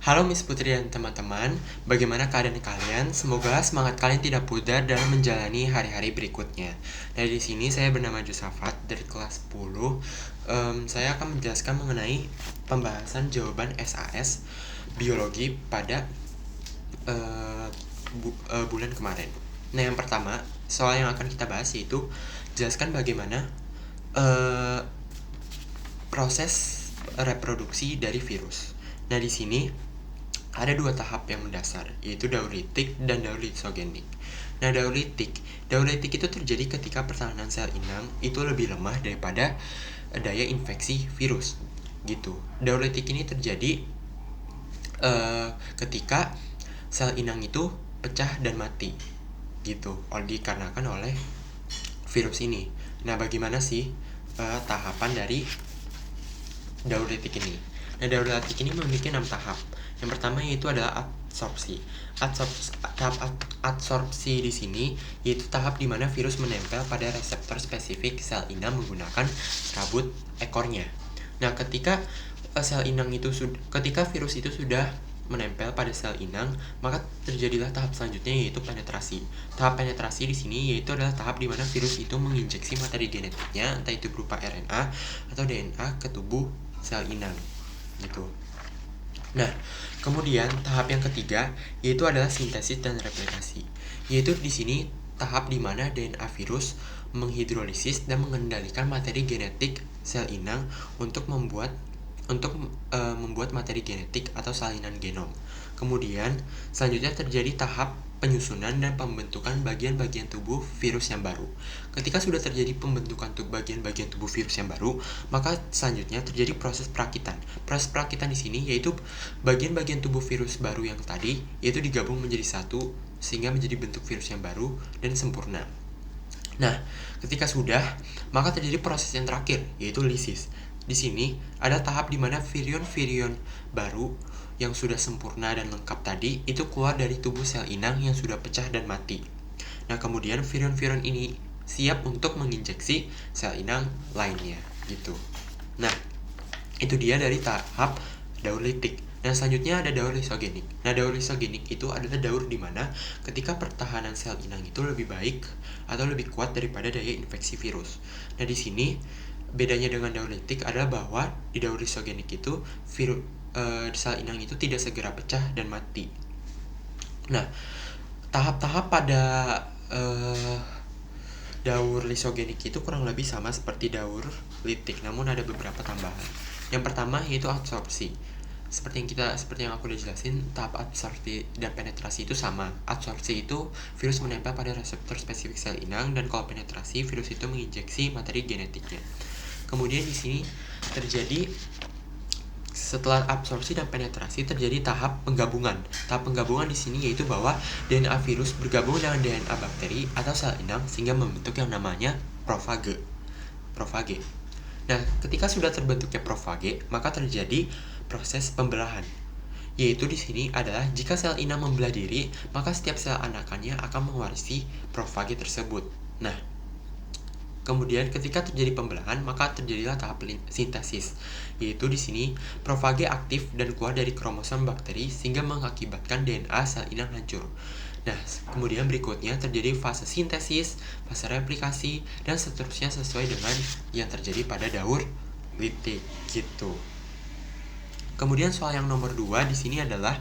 Halo Miss Putri dan teman-teman, bagaimana keadaan kalian? Semoga semangat kalian tidak pudar dalam menjalani hari-hari berikutnya. Nah, di sini saya bernama Josafat dari kelas 10. Saya akan menjelaskan mengenai pembahasan jawaban SAS biologi pada bulan kemarin. Nah, yang pertama, soal yang akan kita bahas yaitu jelaskan bagaimana proses reproduksi dari virus. Nah, di sini ada dua tahap yang mendasar, yaitu daur litik dan daur lisogenik. Nah, daur litik itu terjadi ketika pertahanan sel inang itu lebih lemah daripada daya infeksi virus, gitu. Daur litik ini terjadi ketika sel inang itu pecah dan mati, gitu, dikarenakan oleh virus ini. Nah, bagaimana sih tahapan dari daur litik ini? Nah, daur litik ini memiliki 6 tahap. Yang pertama yaitu adalah adsorpsi. Tahap adsorpsi di sini yaitu tahap di mana virus menempel pada reseptor spesifik sel inang menggunakan kabut ekornya. Nah, ketika ketika virus itu sudah menempel pada sel inang, maka terjadilah tahap selanjutnya yaitu penetrasi. Tahap penetrasi di sini yaitu adalah tahap di mana virus itu menginjeksi materi genetiknya, entah itu berupa RNA atau DNA ke tubuh sel inang, gitu. Nah, kemudian tahap yang ketiga yaitu adalah sintesis dan replikasi. Yaitu di sini tahap di mana DNA virus menghidrolisis dan mengendalikan materi genetik sel inang untuk membuat materi genetik atau salinan genom. Kemudian, selanjutnya terjadi tahap penyusunan dan pembentukan bagian-bagian tubuh virus yang baru. Ketika sudah terjadi pembentukan bagian-bagian tubuh virus yang baru, maka selanjutnya terjadi proses perakitan. Proses perakitan di sini yaitu bagian-bagian tubuh virus baru yang tadi yaitu digabung menjadi satu sehingga menjadi bentuk virus yang baru dan sempurna. Nah, ketika sudah, maka terjadi proses yang terakhir yaitu lisis. Di sini ada tahap di mana virion-virion baru yang sudah sempurna dan lengkap tadi itu keluar dari tubuh sel inang yang sudah pecah dan mati. Nah, kemudian virion-virion ini siap untuk menginjeksi sel inang lainnya, gitu. Nah, itu dia dari tahap daur litik. Nah, selanjutnya ada daur lisogenik. Nah, daur lisogenik itu adalah daur di mana ketika pertahanan sel inang itu lebih baik atau lebih kuat daripada daya infeksi virus. Nah, di sini bedanya dengan daur litik adalah bahwa di daur lisogenik itu sel inang itu tidak segera pecah dan mati. Nah, tahap-tahap pada daur lisogenik itu kurang lebih sama seperti daur litik, namun ada beberapa tambahan. Yang pertama yaitu adsorpsi. Seperti yang aku udah jelasin, tahap adsorpsi dan penetrasi itu sama. Adsorpsi itu virus menempel pada reseptor spesifik sel inang, dan kalau penetrasi virus itu menginjeksi materi genetiknya. Kemudian di sini terjadi setelah absorpsi dan penetrasi terjadi tahap penggabungan. Tahap penggabungan di sini yaitu bahwa DNA virus bergabung dengan DNA bakteri atau sel inang sehingga membentuk yang namanya profage. Nah, ketika sudah terbentuknya profage, maka terjadi proses pembelahan. Yaitu di sini adalah jika sel inang membelah diri, maka setiap sel anakannya akan mewarisi profage tersebut. Nah, kemudian ketika terjadi pembelahan, maka terjadilah tahap sintesis. Yaitu di sini profage aktif dan keluar dari kromosom bakteri sehingga mengakibatkan DNA sel inang hancur. Nah, kemudian berikutnya terjadi fase sintesis, fase replikasi, dan seterusnya sesuai dengan yang terjadi pada daur litik, gitu. Kemudian soal yang nomor 2 di sini adalah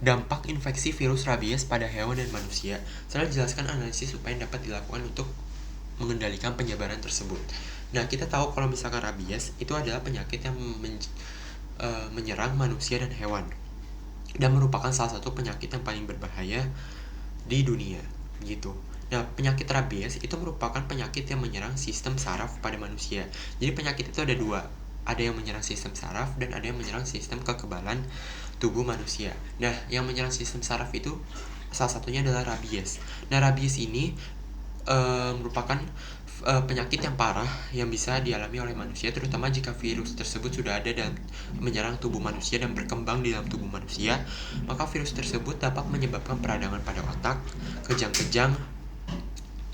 dampak infeksi virus rabies pada hewan dan manusia. Saya jelaskan analisis supaya dapat dilakukan untuk mengendalikan penyebaran tersebut. Nah, kita tahu kalau misalkan rabies itu adalah penyakit yang menyerang manusia dan hewan, dan merupakan salah satu penyakit yang paling berbahaya di dunia, gitu. Nah, penyakit rabies itu merupakan penyakit yang menyerang sistem saraf pada manusia. Jadi penyakit itu ada dua, ada yang menyerang sistem saraf dan ada yang menyerang sistem kekebalan tubuh manusia. Nah, yang menyerang sistem saraf itu salah satunya adalah rabies. Nah, rabies ini merupakan penyakit yang parah yang bisa dialami oleh manusia, terutama jika virus tersebut sudah ada dan menyerang tubuh manusia dan berkembang di dalam tubuh manusia. Maka virus tersebut dapat menyebabkan peradangan pada otak, kejang-kejang,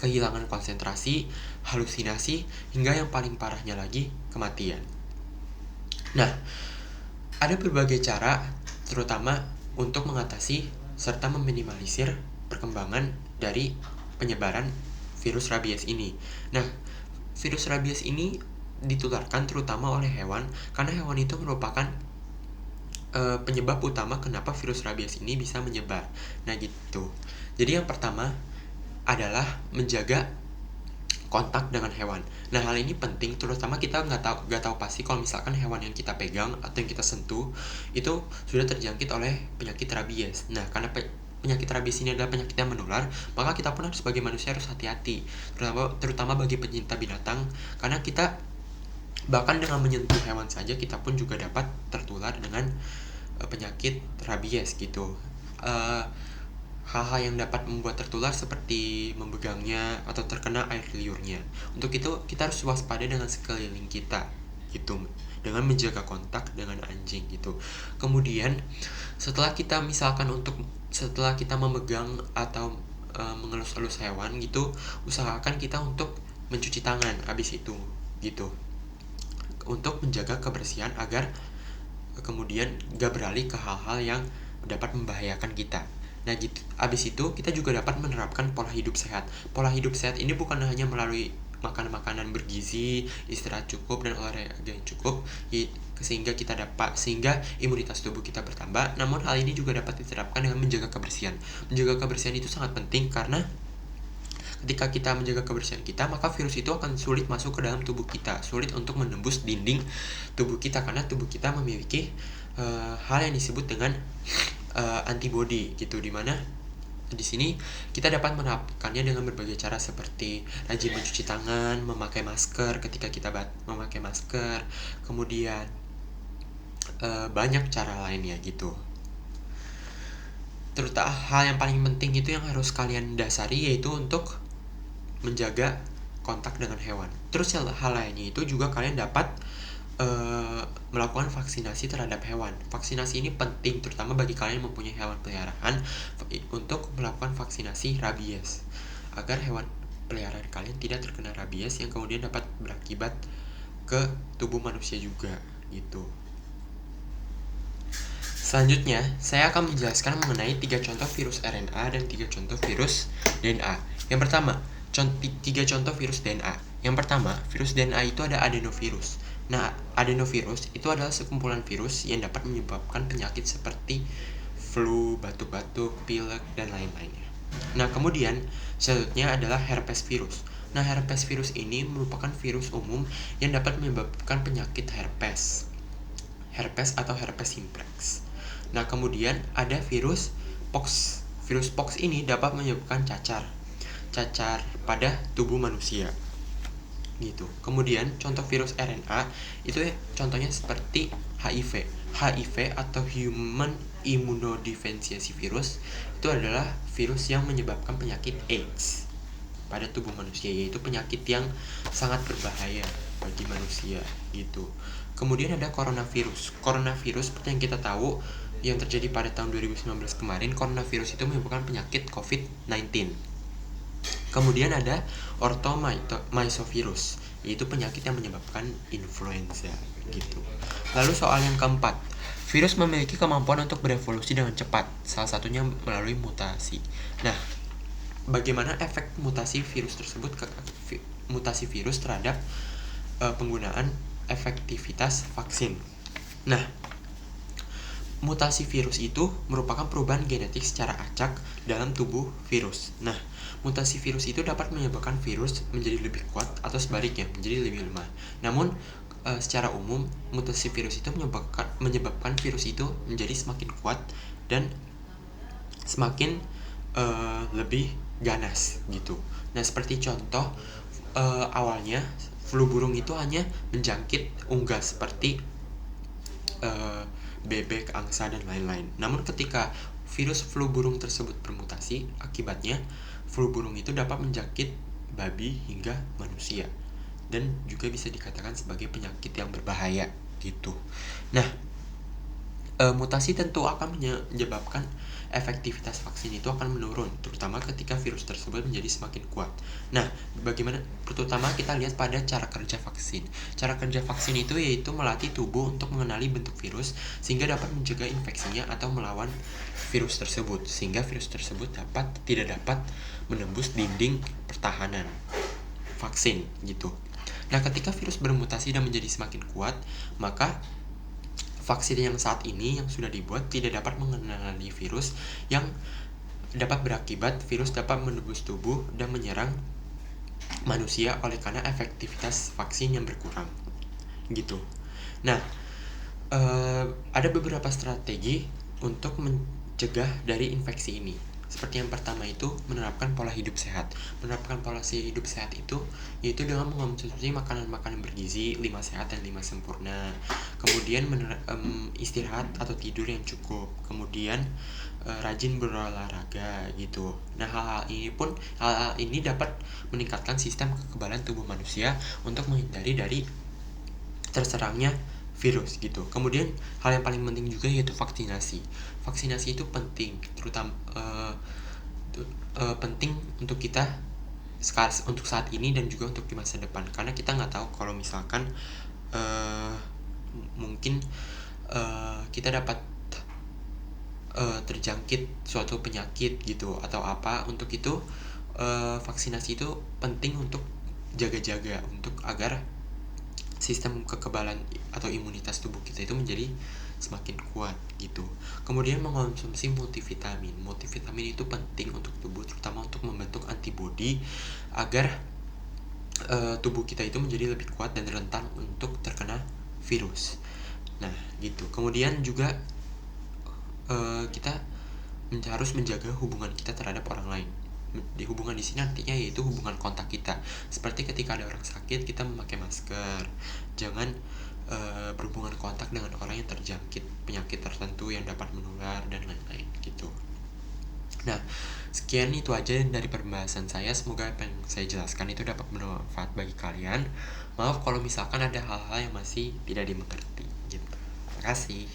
kehilangan konsentrasi, halusinasi, hingga yang paling parahnya lagi, kematian. Nah, ada berbagai cara terutama untuk mengatasi serta meminimalisir perkembangan dari penyebaran virus rabies ini. Nah, virus rabies ini ditularkan terutama oleh hewan karena hewan itu merupakan penyebab utama kenapa virus rabies ini bisa menyebar. Nah gitu. Jadi yang pertama adalah menjaga kontak dengan hewan. Nah hal ini penting, terutama kita nggak tahu pasti kalau misalkan hewan yang kita pegang atau yang kita sentuh itu sudah terjangkit oleh penyakit rabies. Nah karena penyakit rabies ini adalah penyakit yang menular, maka kita pun harus sebagai manusia harus hati-hati, terutama bagi pencinta binatang, karena kita bahkan dengan menyentuh hewan saja kita pun juga dapat tertular dengan penyakit rabies gitu. Hal-hal yang dapat membuat tertular seperti memegangnya atau terkena air liurnya. Untuk itu kita harus waspada dengan sekeliling kita gitu, dengan menjaga kontak dengan anjing gitu. Kemudian setelah kita memegang atau mengelus-elus hewan gitu, usahakan kita untuk mencuci tangan habis itu gitu, untuk menjaga kebersihan agar kemudian gak beralih ke hal-hal yang dapat membahayakan kita. Nah gitu, abis itu kita juga dapat menerapkan pola hidup sehat. Pola hidup sehat ini bukan hanya melalui makan makanan bergizi, istirahat cukup, dan olahraga yang cukup, sehingga imunitas tubuh kita bertambah. Namun hal ini juga dapat diterapkan dengan menjaga kebersihan. Menjaga kebersihan itu sangat penting karena ketika kita menjaga kebersihan kita, maka virus itu akan sulit masuk ke dalam tubuh kita, sulit untuk menembus dinding tubuh kita, karena tubuh kita memiliki hal yang disebut dengan antibody gitu, dimana di sini kita dapat menerapkannya dengan berbagai cara seperti rajin mencuci tangan, memakai masker ketika kita memakai masker, kemudian banyak cara lainnya gitu. Terutama hal yang paling penting itu yang harus kalian dasari yaitu untuk menjaga kontak dengan hewan. Terus hal lainnya itu juga kalian dapat melakukan vaksinasi terhadap hewan. Vaksinasi ini penting terutama bagi kalian yang mempunyai hewan peliharaan untuk melakukan vaksinasi rabies agar hewan peliharaan kalian tidak terkena rabies yang kemudian dapat berakibat ke tubuh manusia juga gitu. Selanjutnya, saya akan menjelaskan mengenai 3 contoh virus RNA dan 3 contoh virus DNA. Yang pertama, 3 contoh virus DNA. Yang pertama, virus DNA itu ada adenovirus. Nah, adenovirus itu adalah sekumpulan virus yang dapat menyebabkan penyakit seperti flu, batuk-batuk, pilek, dan lain-lainnya. Nah, kemudian selanjutnya adalah herpes virus. Nah, herpes virus ini merupakan virus umum yang dapat menyebabkan penyakit herpes atau herpes simplex. Nah, kemudian ada virus pox. Virus pox ini dapat menyebabkan cacar pada tubuh manusia gitu. Kemudian contoh virus RNA itu contohnya seperti HIV atau Human Immunodeficiency Virus itu adalah virus yang menyebabkan penyakit AIDS pada tubuh manusia, yaitu penyakit yang sangat berbahaya bagi manusia gitu. Kemudian ada coronavirus. Coronavirus seperti yang kita tahu yang terjadi pada tahun 2019 kemarin, coronavirus itu menyebabkan penyakit COVID-19. Kemudian ada orthomysovirus, yaitu penyakit yang menyebabkan influenza gitu. Lalu soal yang keempat, virus memiliki kemampuan untuk berevolusi dengan cepat, salah satunya melalui mutasi. Nah, bagaimana efek mutasi virus terhadap penggunaan efektivitas vaksin? Nah, mutasi virus itu merupakan perubahan genetik secara acak dalam tubuh virus. Nah, mutasi virus itu dapat menyebabkan virus menjadi lebih kuat atau sebaliknya menjadi lebih lemah. Namun, secara umum mutasi virus itu menyebabkan virus itu menjadi semakin kuat dan semakin lebih ganas gitu. Nah, seperti contoh awalnya flu burung itu hanya menjangkit unggas seperti bebek, angsa, dan lain-lain. Namun ketika virus flu burung tersebut bermutasi, akibatnya flu burung itu dapat menjangkit babi hingga manusia dan juga bisa dikatakan sebagai penyakit yang berbahaya gitu. Nah, Mutasi tentu akan menyebabkan efektivitas vaksin itu akan menurun, terutama ketika virus tersebut menjadi semakin kuat. Nah, bagaimana? Terutama kita lihat pada cara kerja vaksin. Cara kerja vaksin itu yaitu melatih tubuh untuk mengenali bentuk virus sehingga dapat mencegah infeksinya atau melawan virus tersebut, sehingga virus tersebut tidak dapat menembus dinding pertahanan vaksin gitu. Nah, ketika virus bermutasi dan menjadi semakin kuat, maka vaksin yang saat ini yang sudah dibuat tidak dapat mengenali virus yang dapat berakibat virus dapat menembus tubuh dan menyerang manusia oleh karena efektivitas vaksin yang berkurang gitu. Nah, ada beberapa strategi untuk mencegah dari infeksi ini. Seperti yang pertama itu menerapkan pola hidup sehat. Menerapkan pola hidup sehat itu yaitu dengan mengonsumsi makanan-makanan bergizi, 5 sehat dan 5 sempurna. Kemudian istirahat atau tidur yang cukup. Kemudian rajin berolahraga gitu. Nah, hal-hal ini dapat meningkatkan sistem kekebalan tubuh manusia untuk menghindari dari terserangnya virus gitu. Kemudian hal yang paling penting juga yaitu vaksinasi. Vaksinasi itu penting, terutama penting untuk kita untuk saat ini dan juga untuk di masa depan, karena kita nggak tahu kalau misalkan mungkin kita dapat terjangkit suatu penyakit gitu atau apa. Untuk itu vaksinasi itu penting untuk jaga-jaga untuk agar sistem kekebalan atau imunitas tubuh kita itu menjadi semakin kuat gitu. Kemudian mengonsumsi multivitamin. Multivitamin itu penting untuk tubuh, terutama untuk membentuk antibodi agar tubuh kita itu menjadi lebih kuat dan rentan untuk terkena virus. Nah, gitu. Kemudian juga kita harus menjaga hubungan kita terhadap orang lain. Di hubungan di sini artinya yaitu hubungan kontak kita. Seperti ketika ada orang sakit, kita memakai masker. Jangan berhubungan kontak dengan orang yang terjangkit penyakit tertentu yang dapat menular dan lain-lain gitu. Nah, sekian itu aja dari pembahasan saya. Semoga apa yang saya jelaskan itu dapat bermanfaat bagi kalian. Maaf kalau misalkan ada hal-hal yang masih tidak dimengerti gitu. Terima kasih.